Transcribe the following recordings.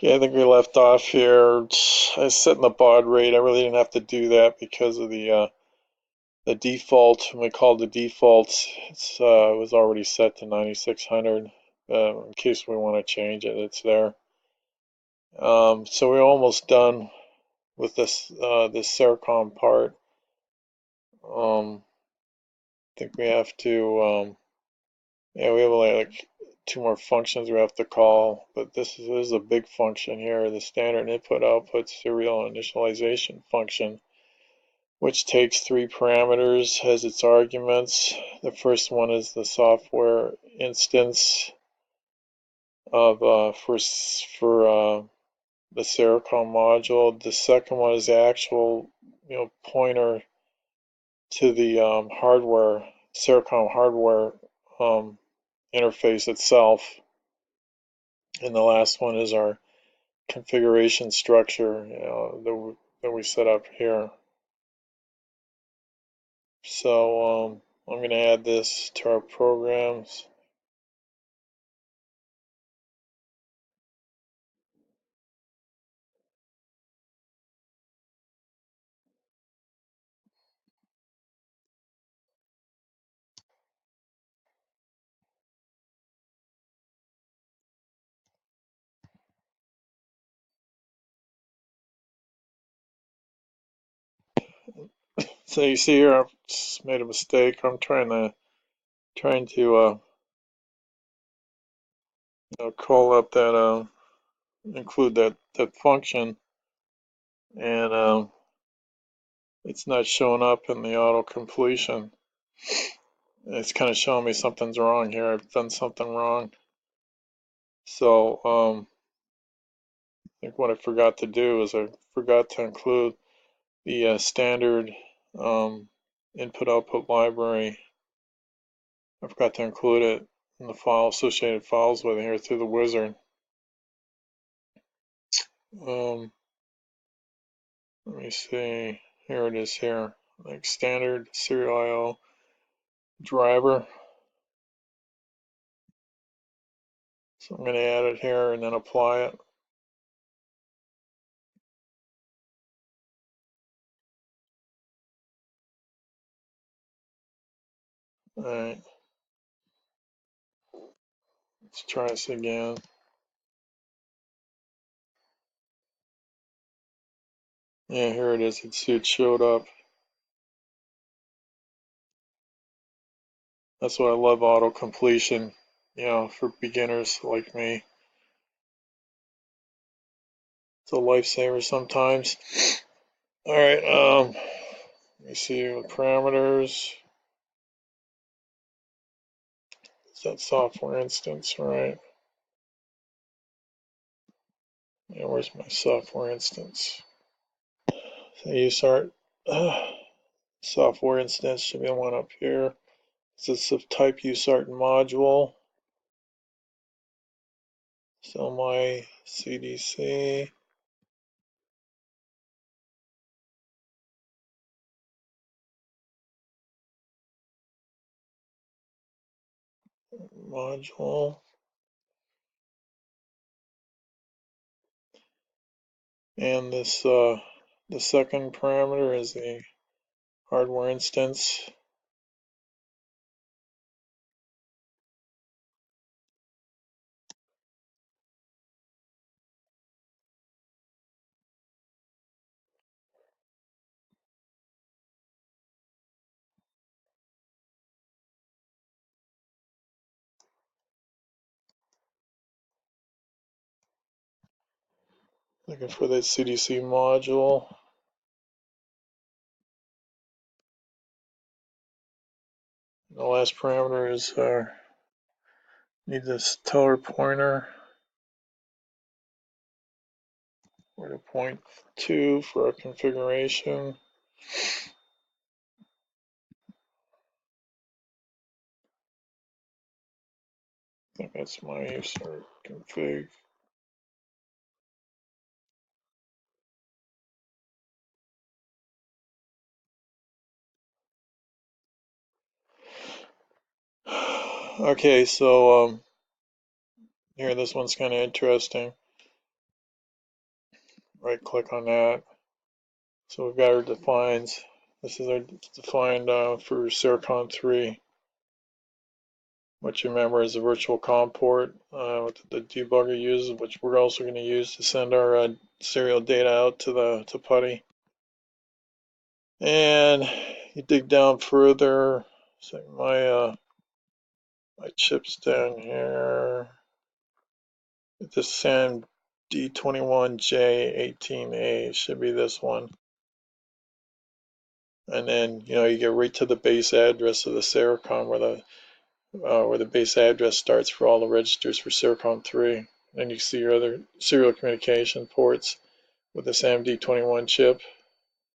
Okay, I think we left off here. I was setting the baud rate. I really didn't have to do that because of the default. When we called the defaults, it was already set to 9600. In case we want to change it, it's there. So we're almost done with this Sercom part. I think we have to. Yeah, we have like two more functions we have to call, but this is a big function here, the standard input-output serial initialization function, which takes three parameters as its arguments. The first one is the software instance of for the Sercom module. The second one is the actual pointer to the hardware, Sercom hardware interface itself. And the last one is our configuration structure that we set up here. So I'm going to add this to our programs. So you see here, I've just made a mistake. I'm trying to call up that include that function, and it's not showing up in the auto completion. It's kind of showing me something's wrong here. I've done something wrong. So I think what I forgot to do is I forgot to include the standard input-output library. I forgot to include it in the file associated files with it here through the wizard. Let me see. Here it is here. Like standard serial IO driver. So I'm going to add it here and then apply it. Alright. Let's try this again. Yeah, here it is. It showed up. That's why I love auto completion, for beginners like me. It's a lifesaver sometimes. Alright, let me see the parameters. Is that software instance, right? Yeah, where's my software instance? So USART software instance should be the one up here. This is type USART module. So my CDC module. And this the second parameter is the hardware instance. Looking for the CDC module. The last parameter is need this teller pointer. We're to point 2 for our configuration. I think that's my user config. Okay, so here this one's kind of interesting. right click on that. So we've got our defines. This is our defined for Sercom 3, which you remember is a virtual COM port what the debugger uses, which we're also going to use to send our serial data out to putty. And you dig down further. So my chips down here. This SAM D21J18A should be this one. And then you get right to the base address of the Sercom where the base address starts for all the registers for Sercom 3. And you see your other serial communication ports with the SAM D21 chip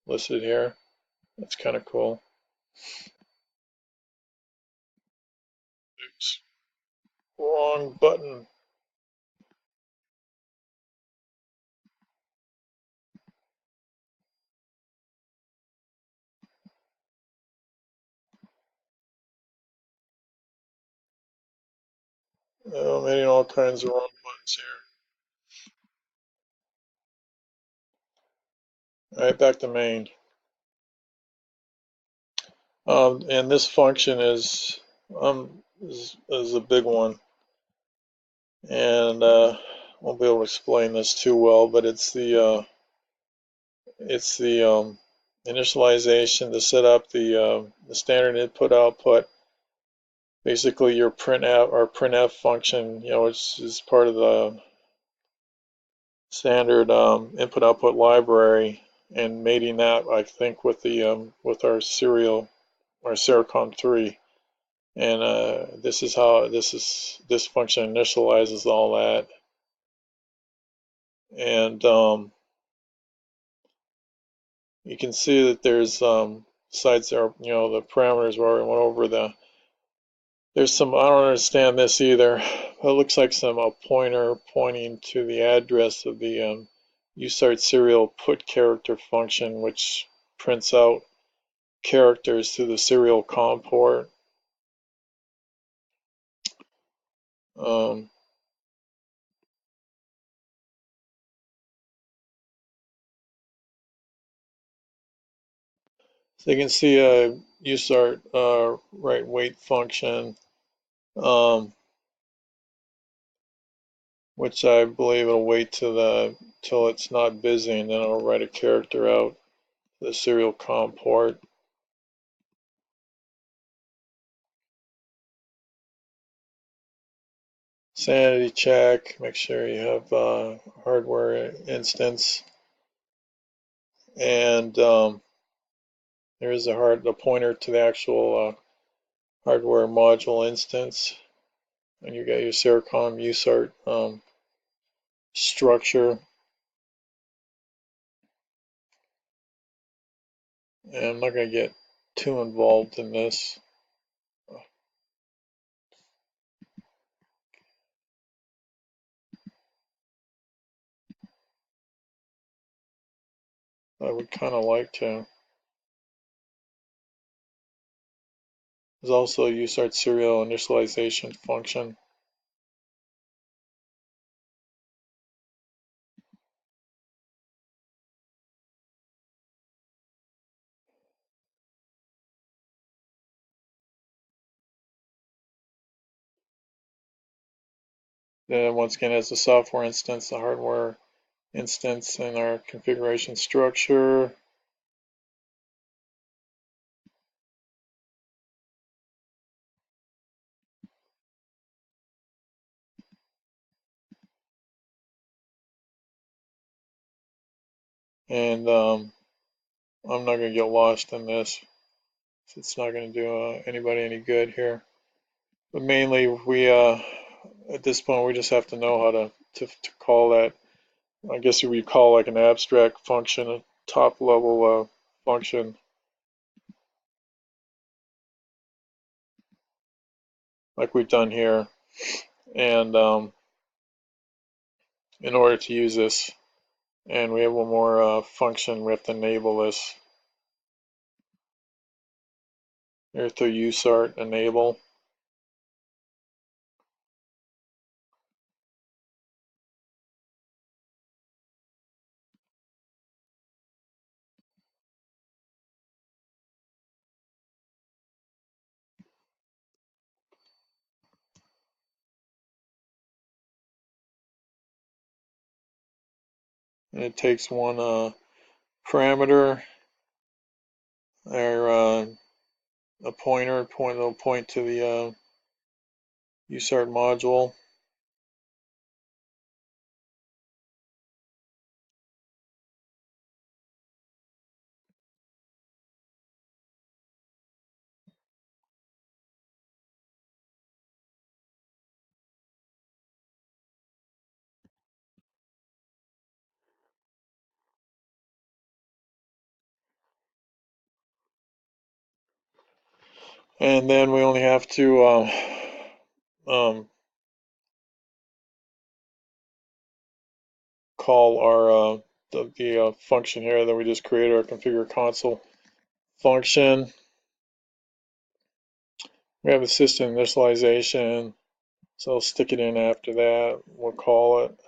listed here. That's kind of cool. Oops. Wrong button. Oh, I'm hitting all kinds of wrong buttons here. Alright, back to main. And this function is a big one, and won't be able to explain this too well, but it's the initialization to set up the standard input-output. Basically, your printf or printf function, which is part of the standard input-output library, and mating that, I think, with the with our serial, our Sercom 3. And this is how this function initializes all that. And you can see that there's sites there, the parameters where we went over there's some, I don't understand this either. It looks like a pointer pointing to the address of the USART serial put character function, which prints out characters to the serial COM port. So you can see a USART write wait function, which I believe it'll wait till it's not busy, and then it'll write a character out to the serial COM port. Sanity check, make sure you have hardware instance, and there's the pointer to the actual hardware module instance, and you got your Sercom USART structure. And I'm not going to get too involved in this. I would kind of like to. There's also a USART serial initialization function. Then once again, as the software instance, the hardware instance, and our configuration structure. And I'm not going to get lost in this. It's not going to do anybody any good here. But mainly, we at this point we just have to know how to call that. I guess we call like an abstract function, a top level function, like we've done here. And in order to use this, and we have one more function, we have to enable this. Here through USART enable. and it takes one parameter, or a pointer, it'll point to the USART module. And then we only have to call our the function here that we just created, our configure console function. We have the system initialization, so I'll stick it in after that. We'll call it.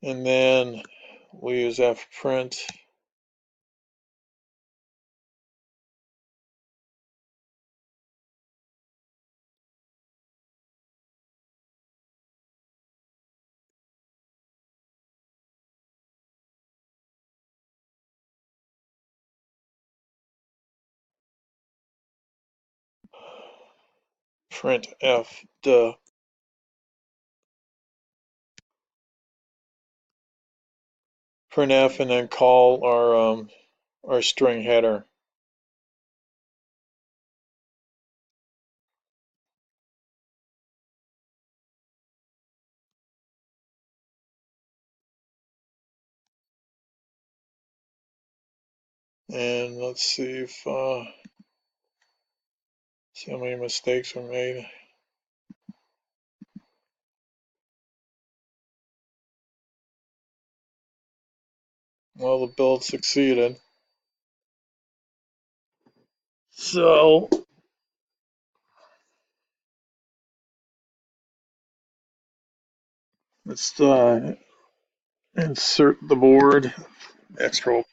And then we'll use fprint. Printf the printf, and then call our string header. And let's see if see how many mistakes were made. Well, the build succeeded. So let's insert the board, xpro board.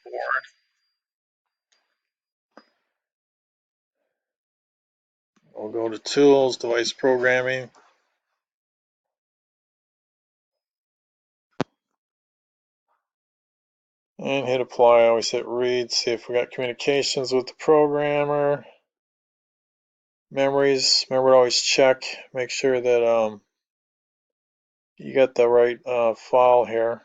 We'll go to Tools, Device Programming. And hit Apply. I always hit Read, see if we got communications with the programmer. Memories, remember to always check, make sure that you got the right file here.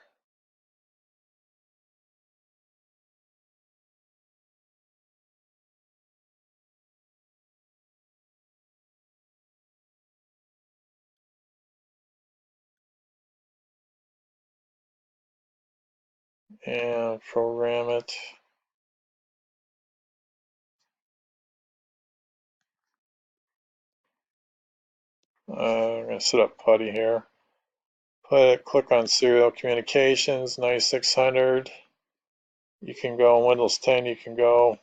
And program it. I'm going to set up putty here. Click on Serial Communications, 9600. You can go on Windows 10, you can go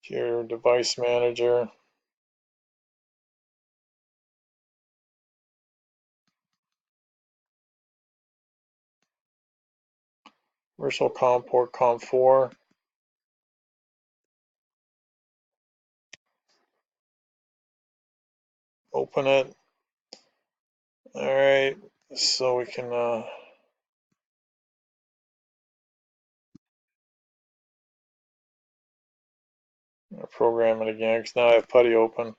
to your device manager. Virtual COM port COM4. Open it. Alright, so we can program it again, because now I have putty open.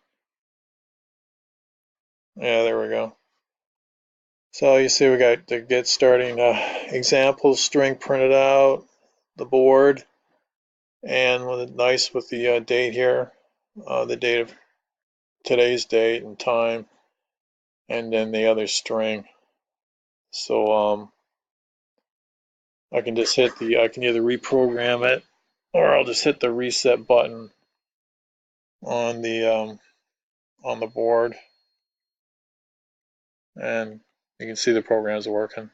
Yeah, there we go. So you see we got the get starting example string printed out, the board, and nice with the date here, the date of today's date and time, and then the other string. So I can just hit I can either reprogram it, or I'll just hit the reset button on the board, and you can see the programs working.